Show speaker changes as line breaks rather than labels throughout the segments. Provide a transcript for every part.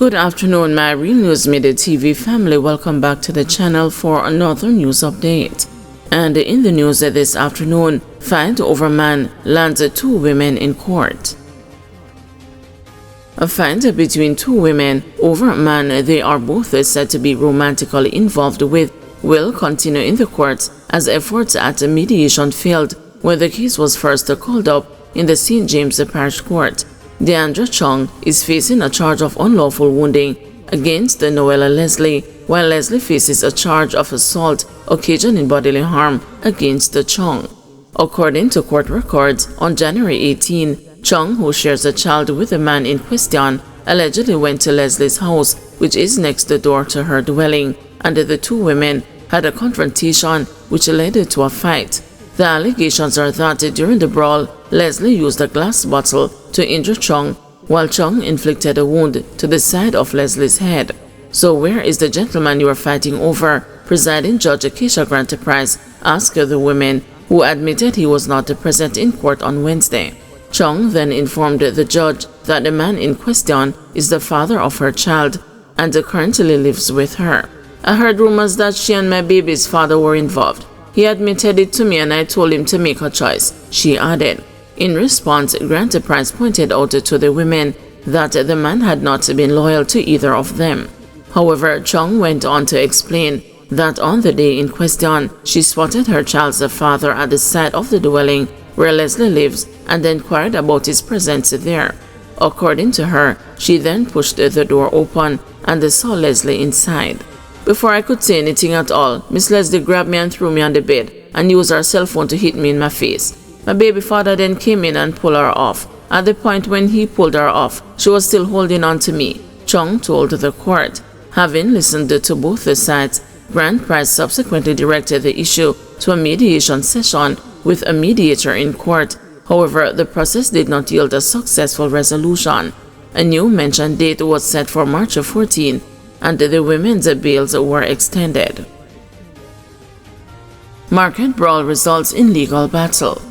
Good afternoon, my Real News Midday TV family. Welcome back to the channel for another news update. And in the news this afternoon, fight over man lands 2 women in court. A fight between 2 women over a man they are both said to be romantically involved with will continue in the courts as efforts at mediation failed when the case was first called up in the St. James Parish Court. Deane Chung is facing a charge of unlawful wounding against Noella Leslie, while Leslie faces a charge of assault occasioning bodily harm against Chung. According to court records, on January 18, Chung, who shares a child with the man in question, allegedly went to Leslie's house, which is next door to her dwelling, and the 2 women had a confrontation which led to a fight. The allegations are that during the brawl, Leslie used a glass bottle to injure Chung, while Chung inflicted a wound to the side of Leslie's head. So where is the gentleman you are fighting over? Presiding Judge Keisha Grant Price asked the women, who admitted he was not present in court on Wednesday. Chung then informed the judge that the man in question is the father of her child and currently lives with her. I heard rumors that she and my baby's father were involved. He admitted it to me and I told him to make a choice, she added. In response, Grant Price pointed out to the women that the man had not been loyal to either of them. However, Chung went on to explain that on the day in question, she spotted her child's father at the side of the dwelling where Leslie lives and inquired about his presence there. According to her, she then pushed the door open and saw Leslie inside. Before I could say anything at all, Miss Leslie grabbed me and threw me on the bed and used her cell phone to hit me in my face. My baby father then came in and pulled her off. At the point when he pulled her off, she was still holding on to me, Chung told the court. Having listened to both the sides, Grant Price subsequently directed the issue to a mediation session with a mediator in court. However, the process did not yield a successful resolution. A new mentioned date was set for March 14, and the women's bails were extended. Market brawl results in legal battle.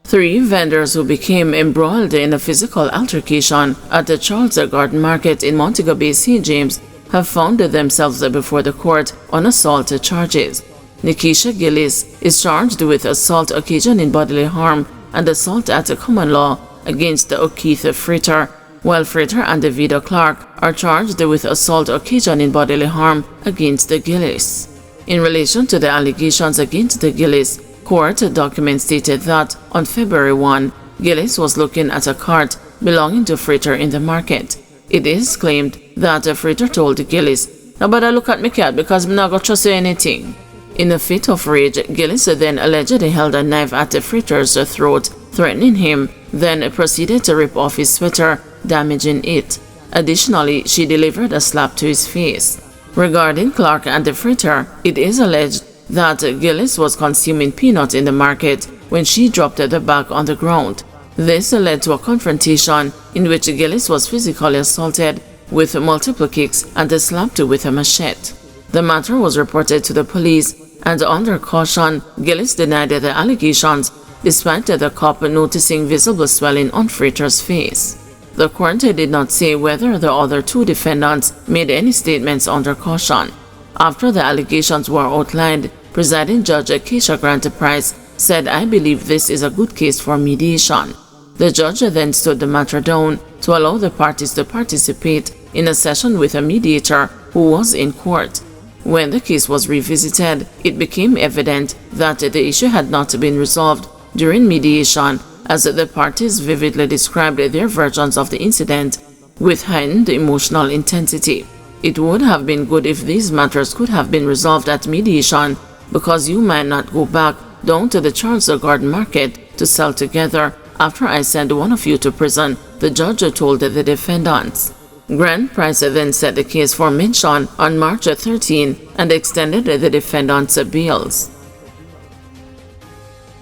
3 vendors who became embroiled in a physical altercation at the Charles Garden Market in Montego Bay, St. James, have found themselves before the court on assault charges. Nikisha Gillis is charged with assault occasioning bodily harm and assault at common law against O'Keefe Frater, while Frater and Vida Clark are charged with assault occasioning bodily harm against Gillis. In relation to the allegations against Gillis, court documents stated that on February 1, Gillis was looking at a cart belonging to Frater in the market. It is claimed that Frater told Gillis, "Nobody look at me cat because I'm not going to trust you anything." In a fit of rage, Gillis then allegedly held a knife at Frater's throat, threatening him, then proceeded to rip off his sweater, damaging it. Additionally, she delivered a slap to his face. Regarding Clark and Frater, it is alleged that Gillis was consuming peanuts in the market when she dropped the bag on the ground. This led to a confrontation in which Gillis was physically assaulted with multiple kicks and slapped with a machete. The matter was reported to the police, and under caution, Gillis denied the allegations, despite the cop noticing visible swelling on Frater's face. The court did not say whether the other 2 defendants made any statements under caution. After the allegations were outlined, Presiding Judge Keisha Grant Price said, "I believe this is a good case for mediation." The judge then stood the matter down to allow the parties to participate in a session with a mediator who was in court. When the case was revisited, it became evident that the issue had not been resolved during mediation, as the parties vividly described their versions of the incident with heightened emotional intensity. It would have been good if these matters could have been resolved at mediation, because you might not go back down to the Charles Garden Market to sell together after I send one of you to prison, the judge told the defendants. Grant Price then set the case for mention on March 13 and extended the defendants' bails.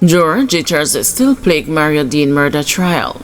Juror jitters still plague Mario Deane murder trial.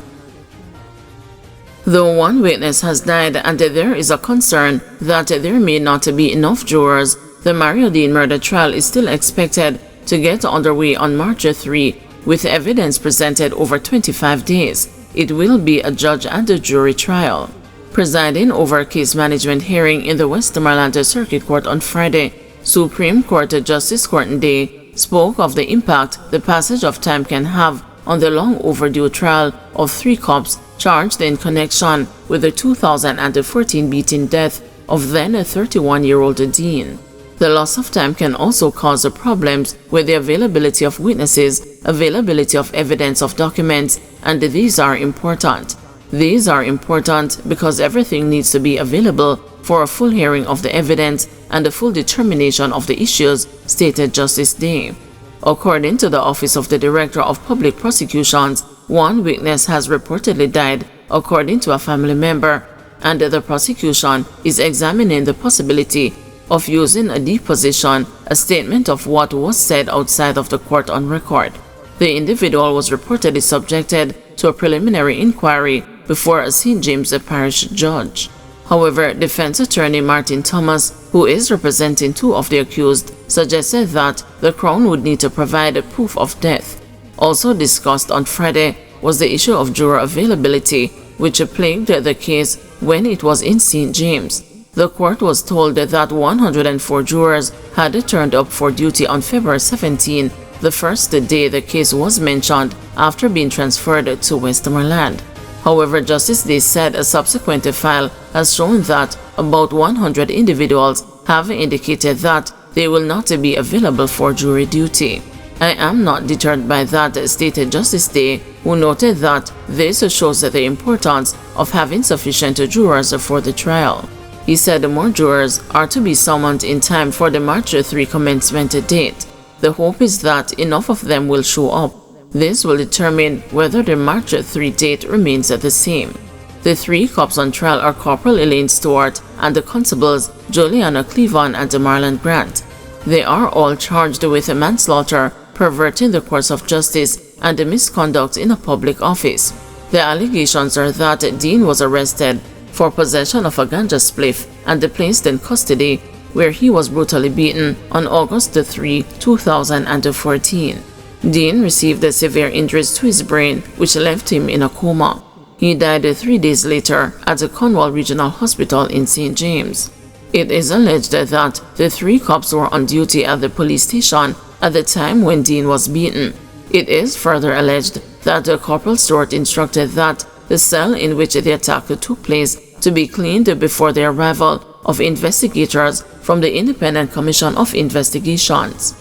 Though 1 witness has died and there is a concern that there may not be enough jurors, the Mario Deane murder trial is still expected to get underway on March 3, with evidence presented over 25 days. It will be a judge and a jury trial. Presiding over a case management hearing in the Westmoreland Circuit Court on Friday, Supreme Court Justice Courtney Deane spoke of the impact the passage of time can have on the long overdue trial of 3 cops charged in connection with the 2014 beating death of then a 31-year-old Deane. The loss of time can also cause problems with the availability of witnesses, availability of evidence of documents, and these are important. These are important because everything needs to be available for a full hearing of the evidence and a full determination of the issues, stated Justice Deane. According to the Office of the Director of Public Prosecutions, 1 witness has reportedly died, according to a family member, and the prosecution is examining the possibility of using a deposition, a statement of what was said outside of the court on record. The individual was reportedly subjected to a preliminary inquiry before a St. James Parish judge. However, defense attorney Martin Thomas, who is representing 2 of the accused, suggested that the Crown would need to provide a proof of death. Also discussed on Friday was the issue of juror availability, which plagued the case when it was in St. James. The court was told that 104 jurors had turned up for duty on February 17, the first day the case was mentioned after being transferred to Westmoreland. However, Justice Day said a subsequent file has shown that about 100 individuals have indicated that they will not be available for jury duty. I am not deterred by that, stated Justice Day, who noted that this shows the importance of having sufficient jurors for the trial. He said more jurors are to be summoned in time for the March 3 commencement date. The hope is that enough of them will show up. This will determine whether the March 3 date remains the same. The 3 cops on trial are Corporal Elaine Stewart and the constables Juliana Cleavon and Marlon Grant. They are all charged with manslaughter, perverting the course of justice, and misconduct in a public office. The allegations are that Deane was arrested for possession of a ganja spliff and placed in custody, where he was brutally beaten on August 3, 2014. Deane received severe injuries to his brain, which left him in a coma. He died 3 days later at the Cornwall Regional Hospital in St. James. It is alleged that the 3 cops were on duty at the police station at the time when Deane was beaten. It is further alleged that Corporal Stewart instructed that the cell in which the attack took place to be cleaned before the arrival of investigators from the Independent Commission of Investigations.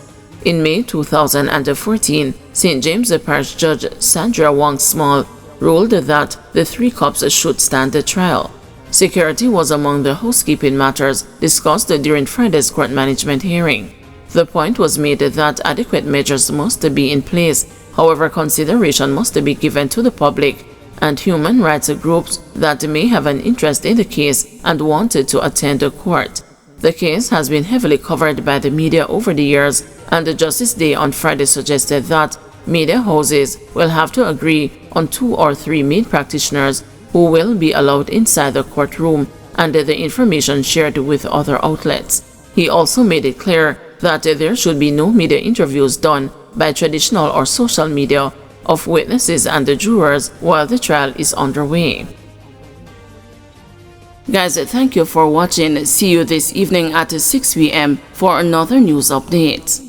In May 2014, St. James Parish Judge Sandra Wong Small ruled that the 3 cops should stand the trial. Security was among the housekeeping matters discussed during Friday's court management hearing. The point was made that adequate measures must be in place. However, consideration must be given to the public and human rights groups that may have an interest in the case and wanted to attend the court. The case has been heavily covered by the media over the years, and the Justice Day on Friday suggested that media houses will have to agree on 2 or 3 maid practitioners who will be allowed inside the courtroom and the information shared with other outlets. He also made it clear that there should be no media interviews done by traditional or social media of witnesses and the jurors while the trial is underway. Guys, thank you for watching. See you this evening at 6 p.m. for another news update.